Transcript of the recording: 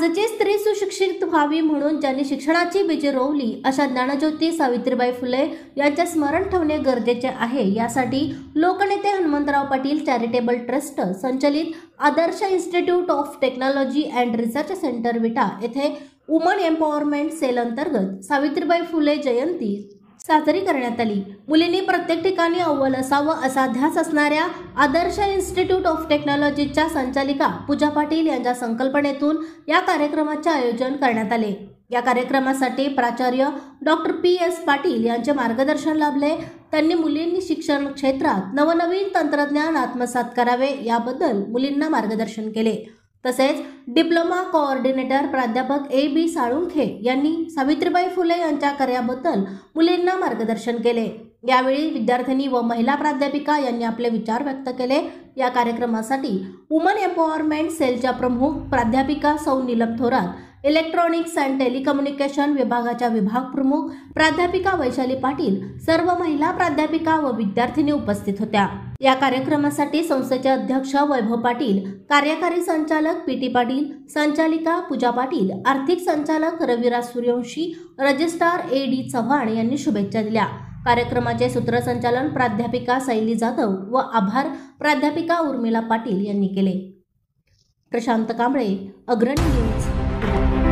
आजची स्त्री सुशिक्षित व्हावी म्हणून ज्यांनी शिक्षणाची बीजे रोवली अशा ज्ञानज्योती सावित्रीबाई फुले यांचे स्मरण ठेवणे गरजेचे आहे। यासाठी लोकनेते हनुमंतराव पाटील चॅरिटेबल ट्रस्ट संचलित Adarsh institute of technology and research centre Vita येथे वुमन एम्पॉवरमेंट सेल अंतर्गत सावित्रीबाई फुले जयंती साजरी करण्यात आली। मुलींनी प्रत्येक ठिकाणी अव्वल असावं असा ध्यास असणाऱ्या आदर्श इन्स्टिट्यूट ऑफ टेक्नॉलॉजीच्या संचालिका पूजा पाटील यांच्या संकल्पनेतून या कार्यक्रमाचे आयोजन करण्यात आले। या कार्यक्रमासाठी प्राचार्य डॉक्टर PS पाटील यांचे मार्गदर्शन लाभले। त्यांनी मुलींनी शिक्षण क्षेत्रात नवनवीन तंत्रज्ञान आत्मसात करावे याबद्दल मुलींना मार्गदर्शन केले। तसेच डिप्लोमा कोऑर्डिनेटर प्राध्यापक AB साळुंखे यांनी सावित्रीबाई फुले यांच्या कार्याबद्दल मुलींना मार्गदर्शन केले। यावेळी विद्यार्थिनी व महिला प्राध्यापिका यांनी आपले विचार व्यक्त केले। या कार्यक्रमासाठी वुमन एम्पॉवरमेंट सेलच्या प्रमुख प्राध्यापिका सौ Neelam Thorat, electronics and telecommunication विभागाच्या विभाग प्रमुख प्राध्यापिका वैशाली पाटील, सर्व महिला प्राध्यापिका व विद्यार्थिनी उपस्थित होत्या। या कार्यक्रमासाठी संस्थेचे अध्यक्ष वैभव पाटील, कार्यकारी संचालक PT पाटील, संचालिका पूजा पाटील, आर्थिक संचालक रविराज सूर्यवंशी, रजिस्ट्रार AD चव्हाण यांनी शुभेच्छा दिल्या। कार्यक्रमाचे सूत्रसंचालन प्राध्यापिका शैली जाधव व आभार प्राध्यापिका उर्मिला पाटील यांनी केले। प्रशांत कांबळे, अग्रणी न्यूज।